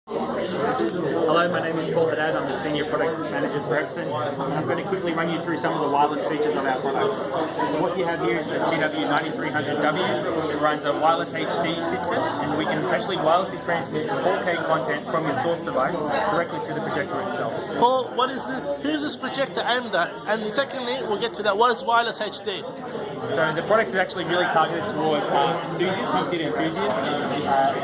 Hello, my name is Paul Haddad. I'm the Senior Product Manager for EPSON. I'm going to quickly run you through some of the wireless features of our products. So what you have here is the TW9300W. It runs a wireless HD system, and we can actually wirelessly transmit 4K content from your source device directly to the projector itself. Paul, who's this projector aimed at? And secondly, we'll get to that, what is wireless HD? So the product is actually really targeted towards enthusiasts, home theatre enthusiasts,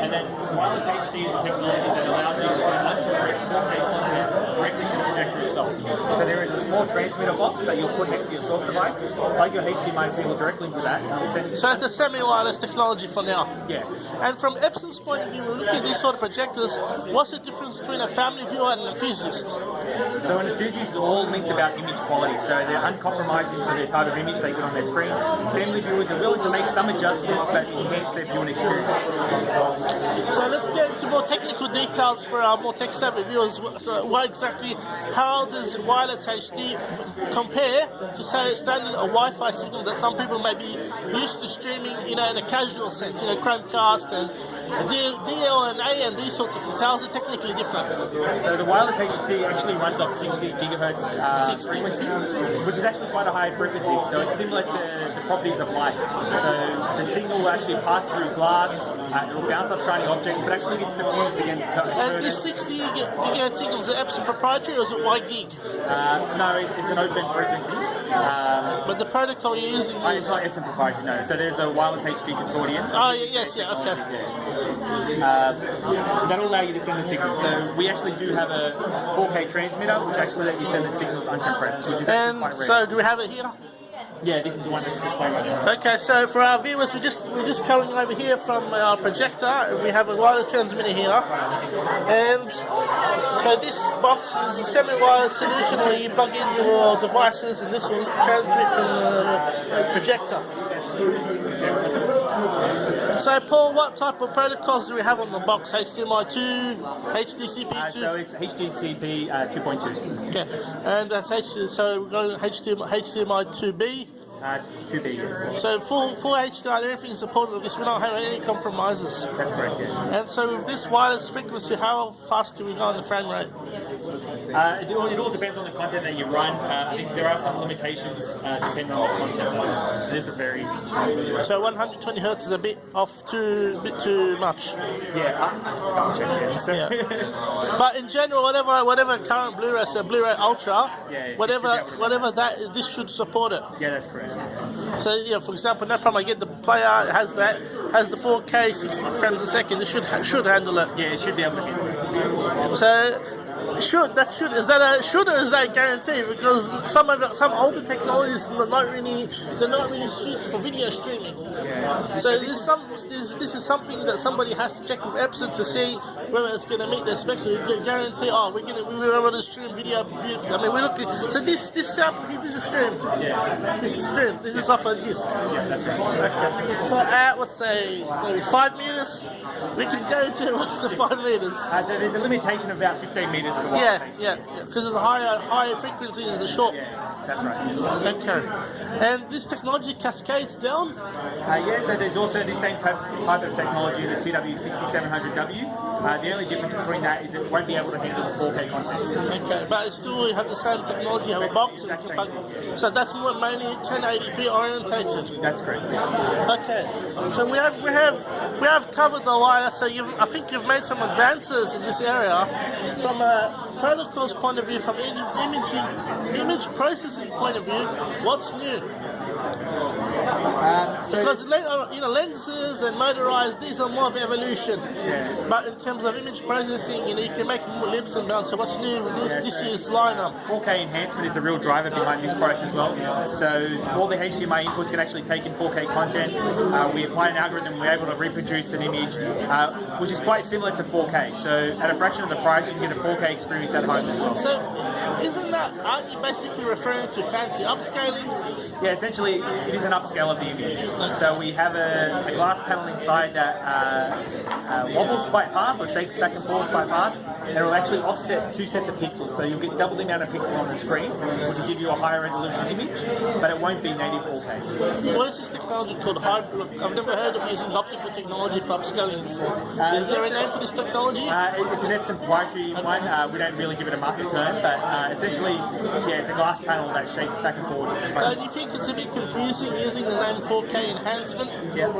and then wireless HD is a technology that allows you to send uncompressed 4K content directly to the projector itself. So there is a small transmitter box that you'll put next to your source device, plug your HDMI cable directly into that, and send it. So it's a semi-wireless technology for now? Yeah. And from Epson's point of view, when we look at these sort of projectors, what's the difference between a family viewer and an enthusiast? So an enthusiast is all linked about image quality, so they're uncompromising for the type of image they get on their screen. Family viewers are willing to make some adjustments but enhance their viewing experience. So let's get into more technical details for our more tech-savvy viewers. So how does wireless HD compare to, say, standard a Wi-Fi signal that some people may be used to streaming, in a casual sense, Chromecast and DLNA and these sorts of things? How is it technically different? So the wireless HD actually runs off 60 gigahertz frequency, which is actually quite a high frequency. So it's similar to the properties of light. So the signal will actually pass through glass, it will bounce off shiny objects, but actually gets diffused against And this 60 gigahertz signal, is it Epson proprietary or is it WiGig? No, it's an open frequency. But the protocol you're using is... It's not Epson proprietary, no. So there's the wireless HD consortium. Oh, okay. That'll allow you to send the signal. So we actually do have a 4K transmitter, which actually lets you send the signals uncompressed, which is actually quite rare. So do we have it here? Yeah, this is the one that's displayed right now. Okay, so for our viewers, we're just coming over here from our projector. We have a wireless transmitter here, and so this box is a semi-wireless solution where you plug in your devices, and this will transmit from the projector. So, Paul, what type of protocols do we have on the box? HDMI 2, HDCP 2? So it's HDCP 2.2. Okay, and that's so we're going HDMI 2B. 2B, yes. So full HDR, everything is supported with this. We don't have any compromises. That's correct, yeah. And so with this wireless frequency, how fast can we go on the frame rate? It all depends on the content that you run. I think there are some limitations depending on the content. These are very... So 120 hertz is a bit too much. Yeah, yeah. But in general, whatever current Blu-ray, so Blu-ray Ultra, whatever that, this should support it. Yeah, that's correct. So for example, no problem. I get the player, it has the 4K 60 frames a second. It should handle it. Yeah, it should be able to handle it. So is that a should or is that a guarantee? Because some older technologies they're not really suited for video streaming. Yeah. So this is something that somebody has to check with Epson to see whether it's going to meet their specs. We guarantee, we're able to stream video beautifully. I mean, we're looking. So this sample, this is streamed. Yeah. This is streamed. This is off a disc. Yeah, that's right. Okay. So at let's say 5 meters, we can go to what's the 5 meters. So there's a limitation of about 15 meters. Yeah, because there's a higher frequency is the short. Yeah, that's right. Okay. And this technology cascades down? So there's also the same type of technology, the TW6700W. The only difference between that is it won't be able to handle the 4K content. Okay, but it's still have the same technology, have a box. So that's mainly 1080p orientated. That's correct. Okay. So we have covered the wire. So I think you've made some advances in this area from a protocols point of view, from image processing point of view. What's new? Because lenses and motorized, these are more of evolution. Yeah. But in terms of image processing, you can make more lips and bounce. So what's new with this year's lineup? 4K enhancement is the real driver behind this product as well. So all the HDMI inputs can actually take in 4K content. We apply an algorithm, we're able to reproduce an image, which is quite similar to 4K. So at a fraction of the price, you can get a 4K experience at home as well. So aren't you basically referring to fancy upscaling? Yeah, essentially it is an upscale of of the image. So we have a glass panel inside that wobbles quite fast or shakes back and forth quite fast, and it will actually offset 2 sets of pixels. So you'll get double the amount of pixels on the screen, which will give you a higher resolution image, but it won't be native 4K. What is this technology called? I've never heard of using optical technology for upscaling before. Is there a name for this technology? It's an EPSON proprietary one. We don't really give it a market term, but essentially, yeah, it's a glass panel that shakes back and forth. Do you think it's a bit confusing using the name 4K enhancement? Yeah.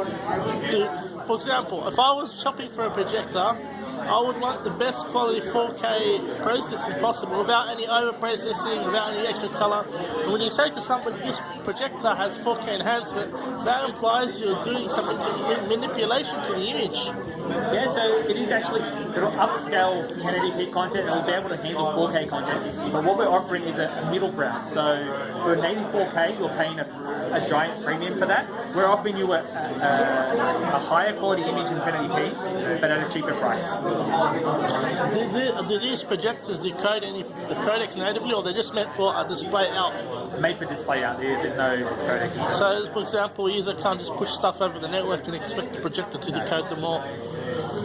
For example, if I was shopping for a projector, I would want the best quality 4K processing possible without any over-processing, without any extra color. And when you say to somebody this projector has 4K enhancement, that implies you're doing some manipulation to the image. Yeah, so it is actually, it'll upscale 1080p content, it'll be able to handle 4K content, but what we're offering is a middle ground. So for a native 4K, you're paying a giant premium for that. We're offering you a higher quality image in 1080p, but at a cheaper price. Do these projectors decode any the codecs natively, or they're just meant for a display out? Made for display out, there's no codec. So, for example, a user can't just push stuff over the network and expect the projector to decode them all.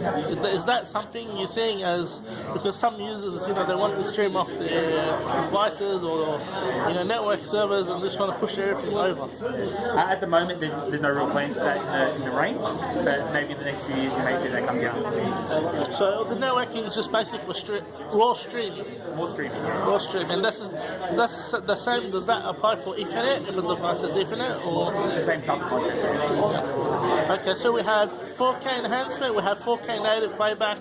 Is that something you're seeing as, because some users, they want to stream off their devices or network servers and just want to push everything over? At the moment, there's no real plans for that in the range, but maybe in the next few years you may see that come down. So the networking is just basically for raw streaming. Raw streaming, and that's the same. Does that apply for Ethernet if a device has Ethernet, or it's the same type of concept? Okay, so we have 4K enhancement, we have 4K native playback.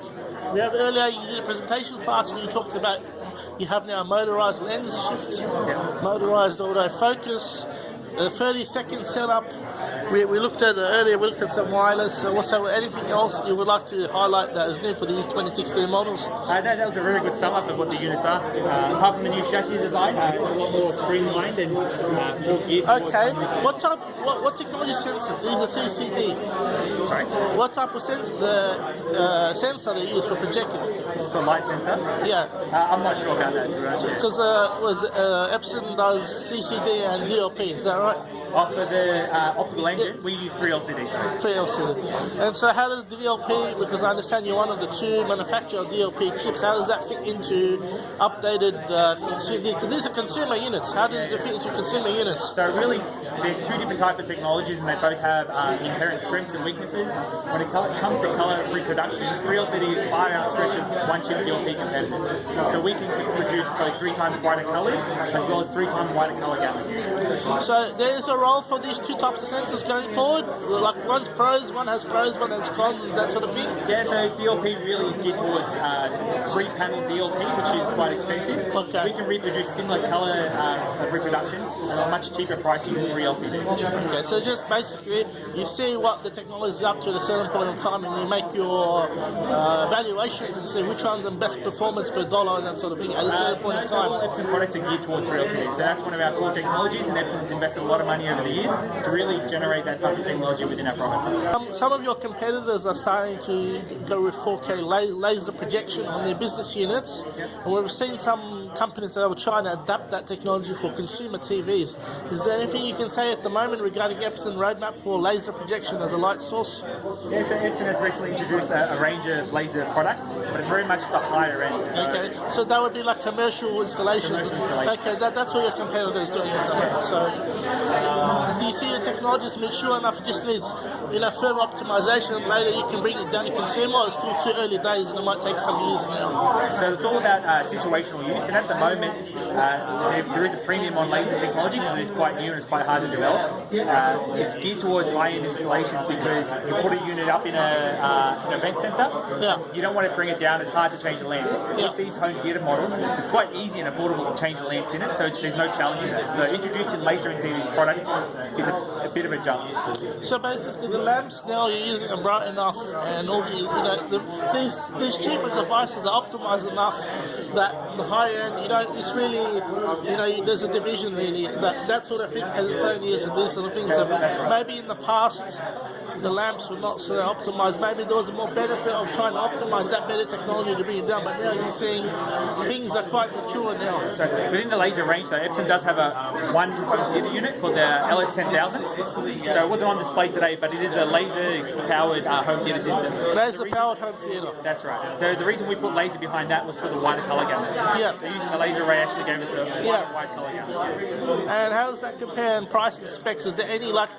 We have earlier you did a presentation for us and you talked about you have now motorised lens shift, motorised autofocus, 30-second setup. We looked at earlier. We looked at some wireless. So, anything else you would like to highlight that is new for these 2016 models? That was a very good sum up of what the units are. Apart from the new chassis design, it's a lot more streamlined and more geared. Okay. What technology sensors? These are CCD. Sorry? What type of sensor? The sensor they use for projecting? For light sensor? Yeah. I'm not sure about that. Because EPSON does CCD and DLP. Is that right? For the optical engine, we use 3 LCDs. 3 LCD. And so how does DLP, because I understand you're one of the 2 manufacturers of DLP chips, how does that fit into updated consumer? These are consumer units. How does it fit into consumer units? So really, they're 2 different types of technologies and they both have inherent strengths and weaknesses. When it comes to color reproduction, 3 LCDs far outstretches 1 chip DLP competitors. So we can produce probably 3 times brighter colors as well as 3 times wider color gamuts. So there's a role for these 2 types of sensors going forward? Like one's pros, one has cons, that sort of thing? Yeah, so DLP really is geared towards 3-panel DLP, which is quite expensive. Okay. We can reproduce similar color reproduction at a much cheaper price using 3 LCD. Okay, so just basically you see what the technology is up to at a certain point in time and you make your valuations and see which one's the best performance per dollar and that sort of thing at a certain point in time. All EPSON products are geared towards 3 LCD, so that's one of our core technologies and EPSON's invested a lot of money over the years to really generate that type of technology within our products. Some of your competitors are starting to go with 4K laser projection on their business units, and we've seen some companies that are trying to adapt that technology for consumer TVs. Is there anything you can say at the moment regarding EPSON roadmap for laser projection as a light source? Yeah, so EPSON has recently introduced a range of laser products, but it's very much the higher end. Okay, so that would be like commercial installation. Okay, that's what your competitor is doing at the moment. So, do you see the technology is mature enough? It just needs, further optimization. Later, you can bring it down to consumer. Or it's still too early days, and it might take some years now. So it's all about situational use, and at the moment, there is a premium on laser technology because it's quite new and it's quite hard to develop. It's geared towards high-end installations because you put a unit up in an event center. Yeah. You don't want to bring it down. It's hard to change the lamps. Yeah. With these home theatre models, it's quite easy and affordable to change the lamps in it, so there's no challenge in it. So introducing laser into these products is a bit of a jump. So basically, the lamps now you're using are bright enough, and all these cheaper devices are optimized enough that the high end, it's really, there's a division really that sort of thing has its own use and these sort of things. So maybe in the past, the lamps were not so optimized. Maybe there was a more benefit of trying to optimize that better technology to be done, but now you're seeing things are quite mature now. So within the laser range, though, Epson does have a one home theatre unit called the LS10000. So it wasn't on display today, but it is a laser-powered home theatre system. Laser-powered home theatre. That's right. So the reason we put laser behind that was for the wider colour gamut. Yeah. So using the laser array actually gave us a wide colour gamut. And how does that compare in price and specs? Is there any, like,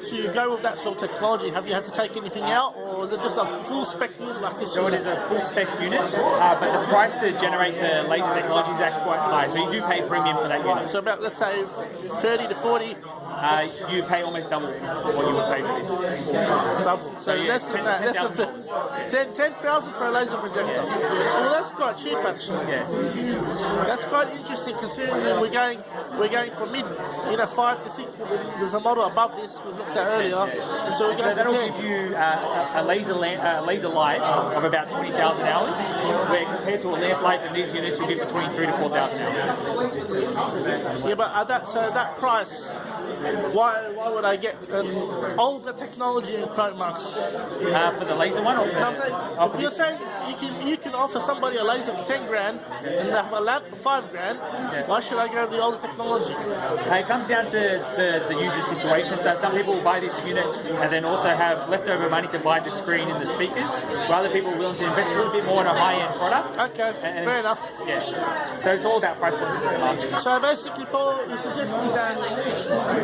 to go with that sort of technology, have you had to take anything out, or is it just a full spec unit like this? So it is a full spec unit, but the price to generate the laser technology is actually quite high, so you do pay premium for that unit. So about, let's say, 30 to 40? You pay almost double what you would pay for this. Double. So yeah, less than that. 10,000 for a laser projector. Well, that's quite cheap actually. Yeah. That's quite interesting considering that we're going from mid, 5 to 6. There's a model above this we looked at earlier, and so we're going that'll to 10. give you a laser light of about 20,000 hours, where compared to a lamp light in these units, you get between 3,000 to 4,000 hours. Yeah, but that price. Why would I get older technology in quote marks? For the laser one? Or if you're saying you can offer somebody a laser for 10 grand and they have a lamp for 5 grand, yes. Why should I go with the older technology? It comes down to the user situation. So some people will buy this unit and then also have leftover money to buy the screen and the speakers, while other people are willing to invest a little bit more in a high-end product. Okay, fair enough. Yeah. So it's all about price points. So basically, Paul, you're suggesting that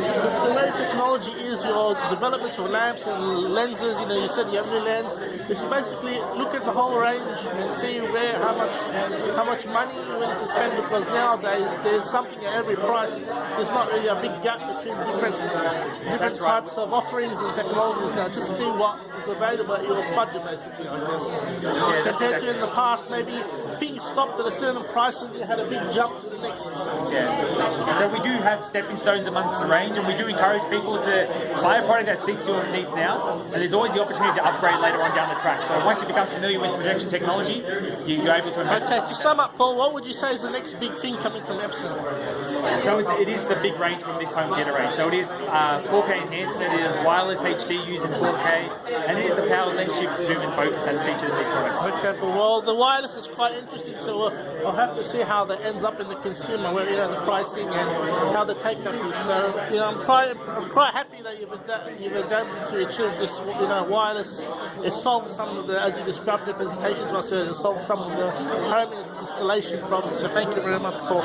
the way technology is your development of lamps and lenses, you said you have a new lens, you should basically look at the whole range and see how much money you're willing to spend, because nowadays there's something at every price. There's not really a big gap between different types of offerings and technologies now. Just see what is available at your budget, basically, I guess. Yeah, compared to in the past, maybe things stopped at a certain price and you had a big jump to the next. Yeah. So we do have stepping stones amongst the range, and we do encourage people to buy a product that suits your needs now, and there's always the opportunity to upgrade later on down the track. So once you become familiar with projection technology, you're able to invest. Okay, to sum up, Paul, what would you say is the next big thing coming from Epson? So it is the big range from this home theatre range. So it is 4K enhancement, it is wireless HD using 4K, and it is the power lens shift, zoom and focus that features these products. Okay, well, the wireless is quite interesting, so I'll have to see how that ends up in the consumer, where the pricing and how the take-up is. So I'm quite happy that you've attempted to achieve this wireless. It solves some of the, as you described the presentation to us, it solves some of the home installation problems. So thank you very much, Paul.